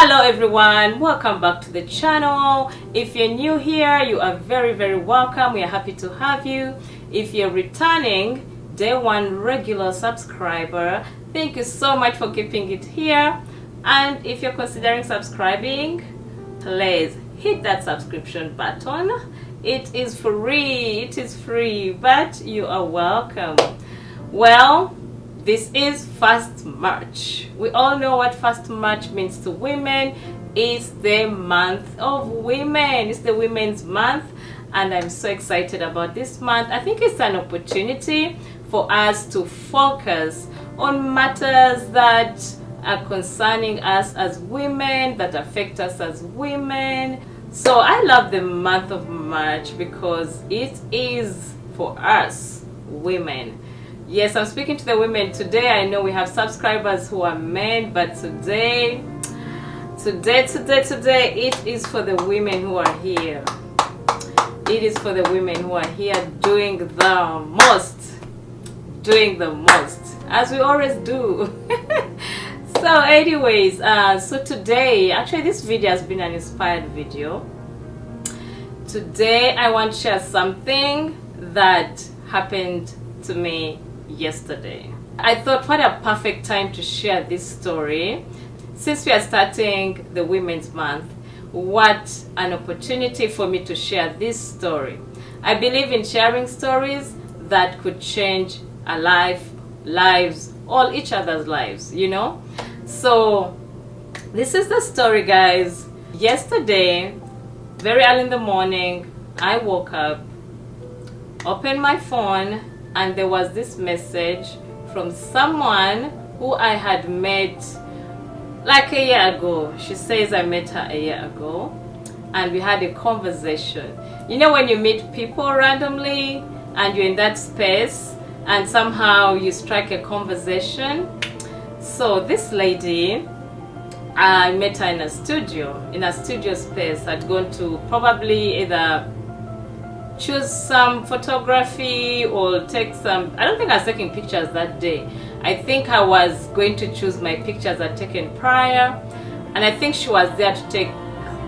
Hello everyone, welcome back to the channel. If you're new here, you are very welcome. We are happy to have you. If you're returning day one regular subscriber, thank you so much for keeping it here. And if you're considering subscribing, please hit that subscription button. It is free, but you are welcome. Well, this is 1st March. We all know what 1st March means to women. It's the month of women. It's the Women's Month, and I'm so excited about this month. I think it's an opportunity for us to focus on matters that are concerning us as women, that affect us as women. So I love the month of March because it is for us women. Yes, I'm speaking to the women today. I know we have subscribers who are men, but today it is for the women who are here. It is for the women who are here doing the most, as we always do. So anyways, so today, actually this video has been an inspired video. Today I want to share something that happened to me yesterday. I thought, what a perfect time to share this story. Since we are starting the Women's Month, what an opportunity for me to share this story. I believe in sharing stories that could change our lives, all each other's lives, you know. So this is the story, guys. Yesterday, very early in the morning, I woke up, opened my phone, and there was this message from someone who I had met like a year ago. She says I met her a year ago and we had a conversation. You know, when you meet people randomly and you're in that space and somehow you strike a conversation. So this lady, I met her in a studio space. I'd gone to probably either choose some photography or take some. I don't think I was taking pictures that day. I think I was going to choose my pictures I'd taken prior, and I think she was there to take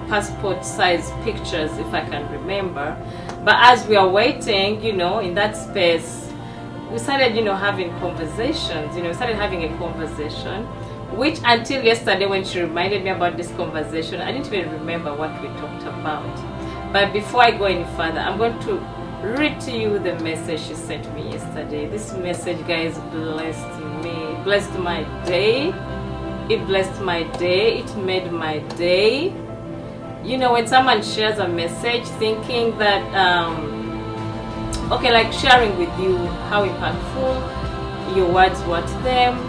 passport size pictures, if I can remember. But as we are waiting, you know, in that space, we started, you know, having conversations. You know, we started having a conversation, which until yesterday when she reminded me about this conversation, I didn't even remember what we talked about. But before I go any further, I'm going to read to you the message she sent me yesterday. This message, guys, blessed me, blessed my day. It blessed my day. It made my day. You know, when someone shares a message thinking that, okay, like sharing with you how impactful your words were to them,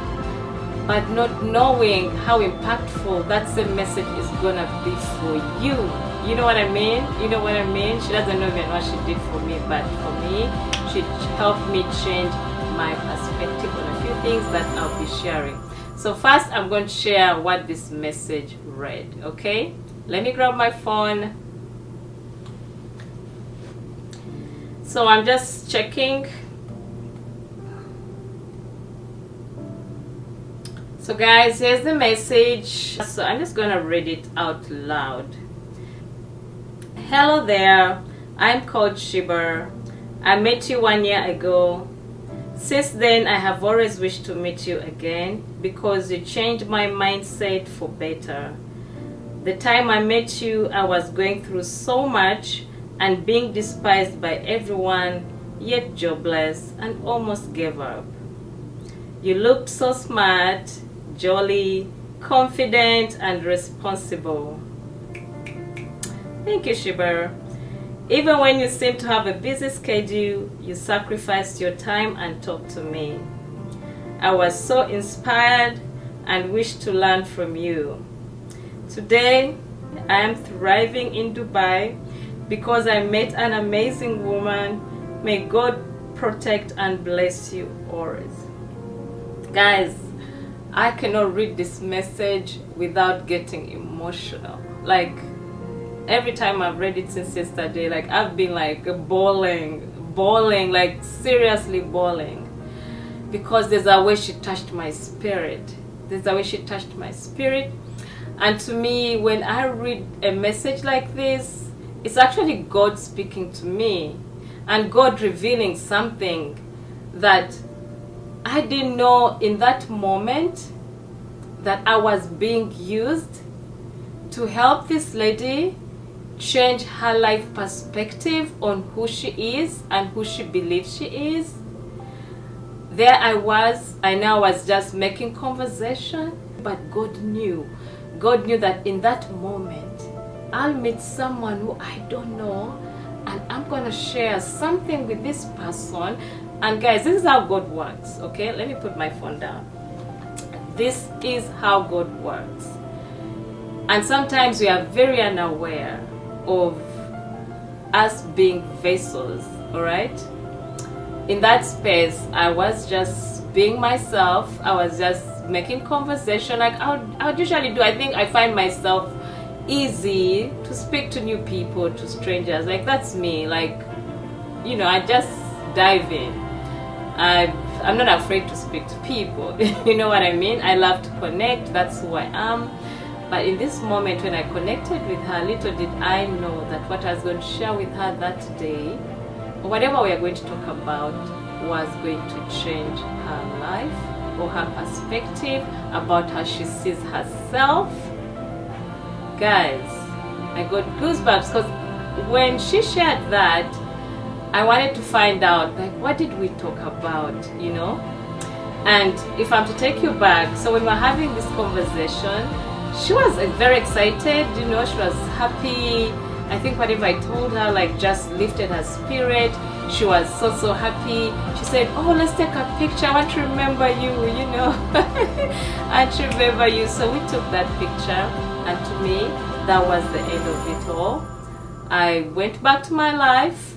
but not knowing how impactful that same message is gonna be for you. You know what I mean? You know what I mean? She doesn't know even what she did for me, but for me, she helped me change my perspective on a few things that I'll be sharing. So first, I'm going to share what this message read, okay? Let me grab my phone. So I'm just checking. So guys, here's the message. So I'm just gonna read it out loud. Hello there, I'm called Shiba. I met you 1 year ago. Since then, I have always wished to meet you again because you changed my mindset for better. The time I met you, I was going through so much and being despised by everyone, yet jobless, and almost gave up. You looked so smart, jolly, confident, and responsible. Thank you, Shiba. Even when you seem to have a busy schedule, you sacrificed your time and talked to me. I was so inspired and wished to learn from you. Today, I am thriving in Dubai because I met an amazing woman. May God protect and bless you always. Guys, I cannot read this message without getting emotional. Like, every time I've read it since yesterday, like I've been like bawling, like seriously bawling, because there's a way she touched my spirit. And to me, when I read a message like this, it's actually God speaking to me and God revealing something that I didn't know in that moment, that I was being used to help this lady change her life perspective on who she is and who she believes she is. There I know I was just making conversation, but God knew that in that moment I'll meet someone who I don't know, and I'm gonna share something with this person. And guys, this is how God works. Okay, let me put my phone down. This is how God works. And sometimes we are very unaware of us being vessels. All right, in that space I was just being myself. I was just making conversation like I would usually do. I think I find myself easy to speak to new people, to strangers. Like, that's me. Like, you know, I just dive in. I'm not afraid to speak to people. You know what I mean? I love to connect. That's who I am. But in this moment when I connected with her, little did I know that what I was going to share with her that day, or whatever we are going to talk about, was going to change her life or her perspective about how she sees herself. Guys, I got goosebumps because when she shared that, I wanted to find out, like, what did we talk about, you know? And if I'm to take you back, so when we were having this conversation, she was very excited, you know, she was happy. I think whatever I told her, like, just lifted her spirit. She was so happy. She said, oh, let's take a picture. I want to remember you, you know. I want to remember you. So we took that picture, and to me, that was the end of it all. I went back to my life.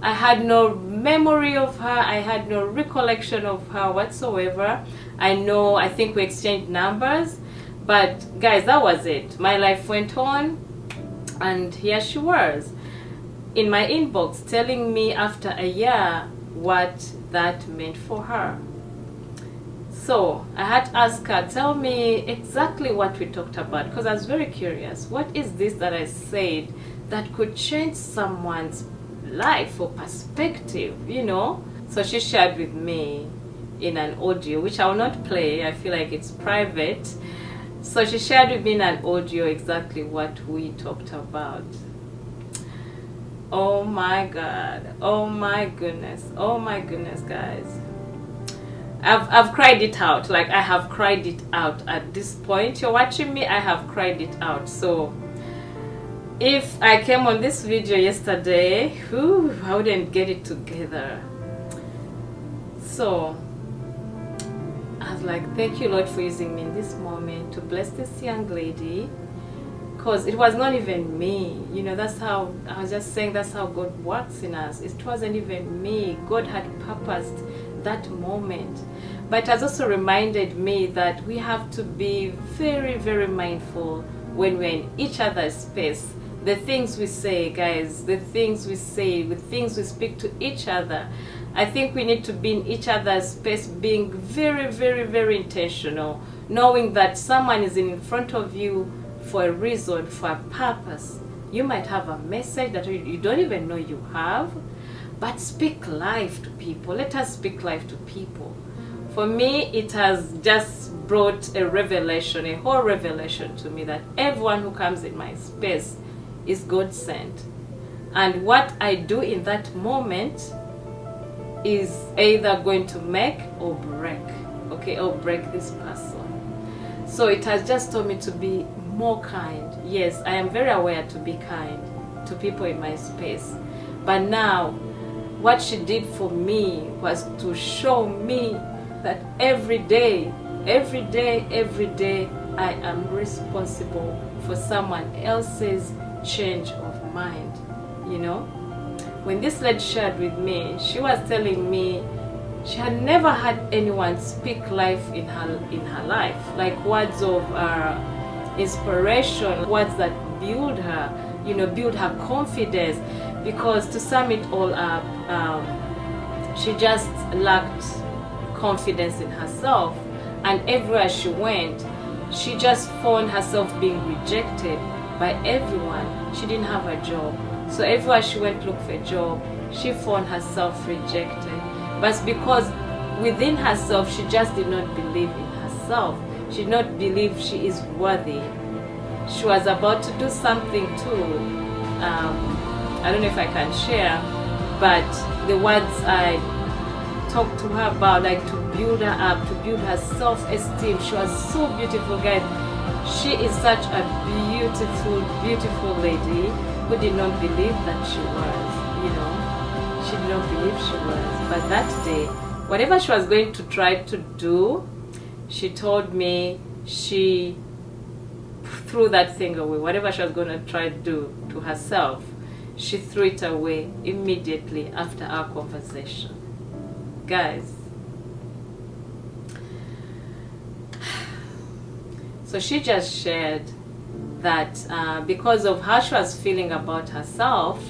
I had no memory of her. I had no recollection of her whatsoever. I think we exchanged numbers. But guys, that was it. My life went on, and here she was in my inbox telling me after a year what that meant for her. So I had to ask her, tell me exactly what we talked about, because I was very curious. What is this that I said that could change someone's life or perspective, you know? So she shared with me in an audio, which I will not play. I feel like it's private. So she shared with me in an audio exactly what we talked about. Oh my God. Oh my goodness. Oh my goodness, guys. I've cried it out. Like, I have cried it out at this point. You're watching me, I have cried it out. So if I came on this video yesterday, I wouldn't get it together. So I was like, thank you, Lord, for using me in this moment to bless this young lady, because it was not even me, you know. That's how I was just saying, that's how God works in us. It wasn't even me. God had purposed that moment. But it has also reminded me that we have to be very mindful when we're in each other's space. The things we say, guys, the things we say, the things we speak to each other. I think we need to be in each other's space, being very intentional, knowing that someone is in front of you for a reason, for a purpose. You might have a message that you don't even know you have, but speak life to people. Let us speak life to people. For me, it has just brought a revelation, a whole revelation to me, that everyone who comes in my space is God sent. And what I do in that moment is either going to make or break, okay, or break this person. So it has just told me to be more kind. Yes, I am very aware to be kind to people in my space. But now, what she did for me was to show me that every day, I am responsible for someone else's change of mind, you know. When this lady shared with me, she was telling me she had never had anyone speak life in her life, like words of inspiration, words that build her, you know, build her confidence. Because to sum it all up, she just lacked confidence in herself, and everywhere she went, she just found herself being rejected by everyone. She didn't have a job. So everywhere she went to look for a job, she found herself rejected. But because within herself, she just did not believe in herself. She did not believe she is worthy. She was about to do something too. I don't know if I can share, but the words I talked to her about, like to build her up, to build her self-esteem. She was so beautiful, guys. She is such a beautiful, beautiful lady who did not believe that she was, She did not believe she was. But that day, whatever she was going to try to do, she told me she threw that thing away. Whatever she was going to try to do to herself, she threw it away immediately after our conversation. Guys, so she just shared that because of how she was feeling about herself,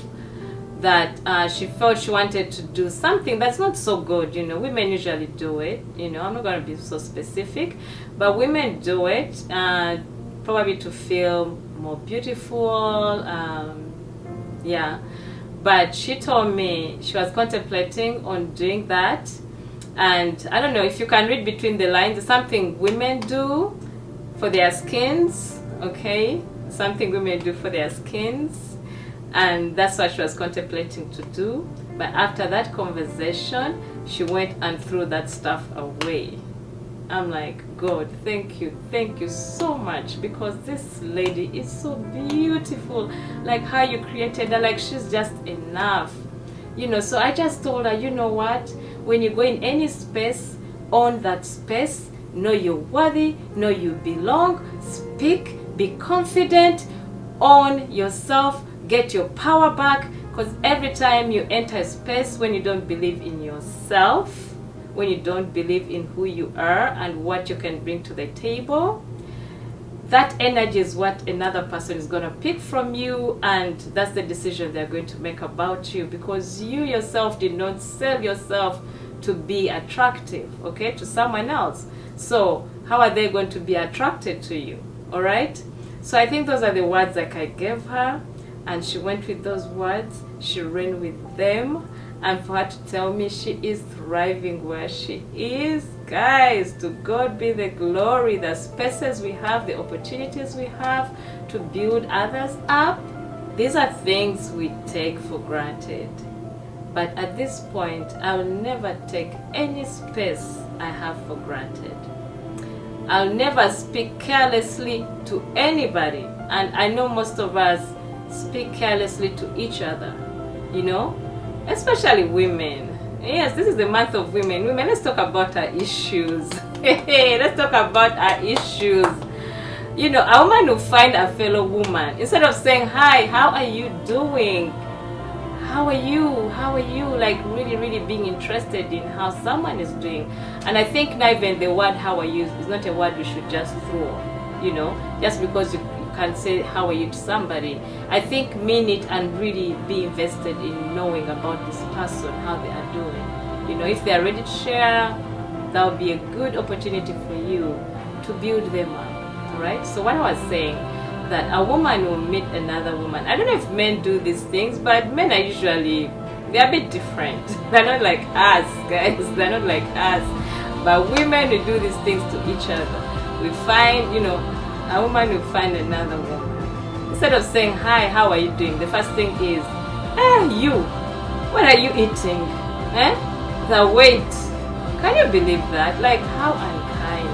that she felt she wanted to do something that's not so good. Women usually do it. I'm not going to be so specific, but women do it probably to feel more beautiful. Yeah. But she told me she was contemplating on doing that. And I don't know if you can read between the lines. It's something women do for their skins, okay? Something women do for their skins. And that's what she was contemplating to do. But after that conversation, she went and threw that stuff away. I'm like, God, thank you so much, because this lady is so beautiful. Like how you created her, like she's just enough. So I just told her, you know what? When you go in any space, own that space. Know you're worthy, know you belong, speak, be confident, own yourself, get your power back. Because every time you enter a space when you don't believe in yourself, when you don't believe in who you are and what you can bring to the table, that energy is what another person is going to pick from you, and that's the decision they're going to make about you, because you yourself did not sell yourself to be attractive, okay, to someone else. So how are they going to be attracted to you? All right. So I think those are the words that I gave her, and she went with those words. She ran with them, and for her to tell me she is thriving where she is, guys, to God be the glory. The spaces we have, the opportunities we have to build others up, these are things we take for granted. But at this point, I'll never take any space I have for granted. I'll never speak carelessly to anybody. And I know most of us speak carelessly to each other, especially women. Yes, this is the month of women. Women, let's talk about our issues. Let's talk about our issues. A woman will find a fellow woman. Instead of saying, hi, how are you doing? How are you? Like really being interested in how someone is doing. And I think not even the word how are you is not a word we should just throw, just because you can say how are you to somebody. I think mean it and really be invested in knowing about this person, how they are doing. If they are ready to share, that would be a good opportunity for you to build them up. All right. So what I was saying, that a woman will meet another woman. I don't know if men do these things, but men are usually, they're a bit different. They're not like us, guys. They're not like us. But women will do these things to each other. We find, a woman will find another woman. Instead of saying, hi, how are you doing? The first thing is, you, what are you eating? The weight. Can you believe that? Like, how unkind,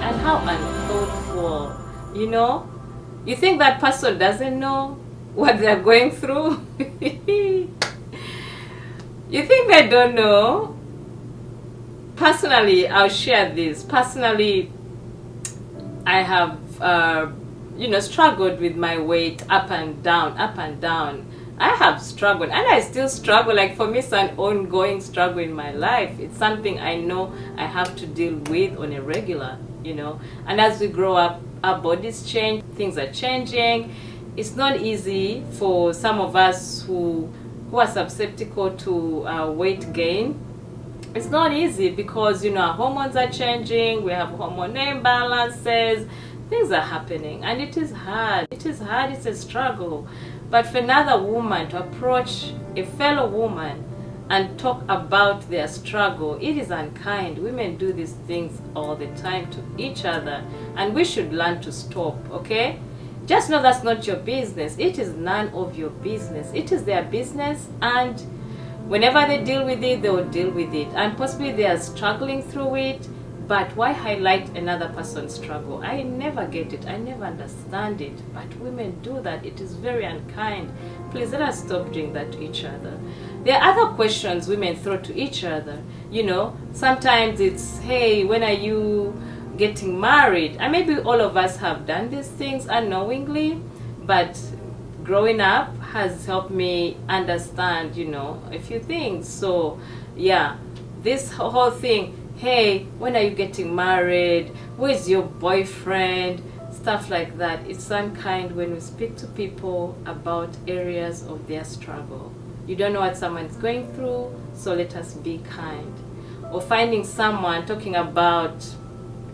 and how unthoughtful. You think that person doesn't know what they're going through? You think they don't know? Personally, I'll share this. Personally, I have, struggled with my weight up and down. I have struggled, and I still struggle. Like, for me, it's an ongoing struggle in my life. It's something I know I have to deal with on a regular, And as we grow up, our bodies change, things are changing. It's not easy for some of us who are susceptible to weight gain. It's not easy because, our hormones are changing, we have hormone imbalances, things are happening, and it is hard. It is hard, it's a struggle. But for another woman to approach a fellow woman and talk about their struggle, it is unkind. Women do these things all the time to each other, and we should learn to stop, okay? Just know that's not your business. It is none of your business. It is their business, and whenever they deal with it, they will deal with it. And possibly they are struggling through it, but why highlight another person's struggle? I never get it. I never understand it. But women do that. It is very unkind. Please let us stop doing that to each other. There are other questions women throw to each other. Sometimes it's, hey, when are you getting married? And maybe all of us have done these things unknowingly, but growing up has helped me understand, a few things. So yeah, this whole thing, hey, when are you getting married? Where's your boyfriend? Stuff like that. It's unkind when we speak to people about areas of their struggle. You don't know what someone's going through, so let us be kind. Or finding someone talking about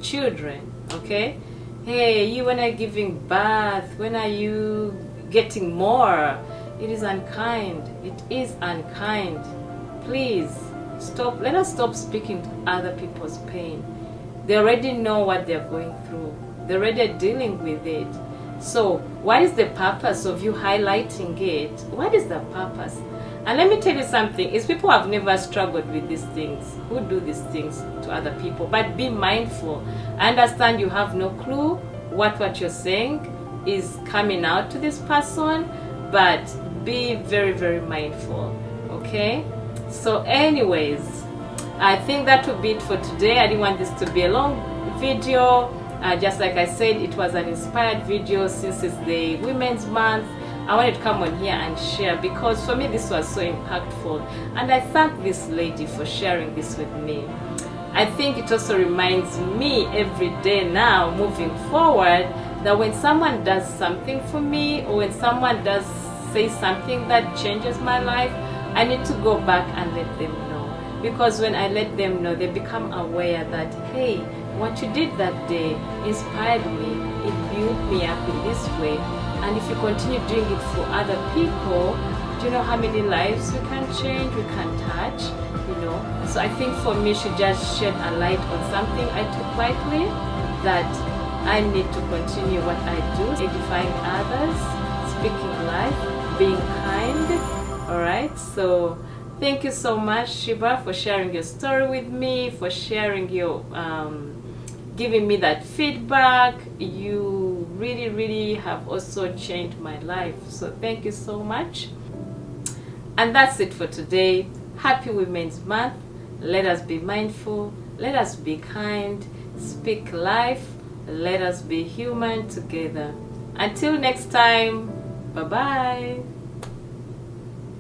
children, okay? Hey, when are you giving birth? When are you getting more? It is unkind. It is unkind. Please stop. Let us stop speaking to other people's pain. They already know what they're going through. They're already dealing with it. So what is the purpose of you highlighting it? What is the purpose? And let me tell you something, it's people who have never struggled with these things who do these things to other people. But be mindful. I understand you have no clue what you're saying is coming out to this person, but be very, very mindful, okay? So anyways, I think that will be it for today. I didn't want this to be a long video. Just like I said, it was an inspired video since it's the Women's Month. I wanted to come on here and share because for me this was so impactful, and I thank this lady for sharing this with me. I think it also reminds me every day now moving forward that when someone does something for me, or when someone does say something that changes my life, I need to go back and let them know. Because when I let them know, they become aware that, hey, what you did that day inspired me, it built me up in this way. And if you continue doing it for other people, do you know how many lives we can change, we can touch, So I think for me, she just shed a light on something I took lightly, that I need to continue what I do, edifying others, speaking life, being kind. Alright, so thank you so much, Shiba, for sharing your story with me, for sharing your giving me that feedback. You really, really have also changed my life. So thank you so much. And that's it for today. Happy Women's Month. Let us be mindful. Let us be kind. Speak life. Let us be human together. Until next time, bye-bye.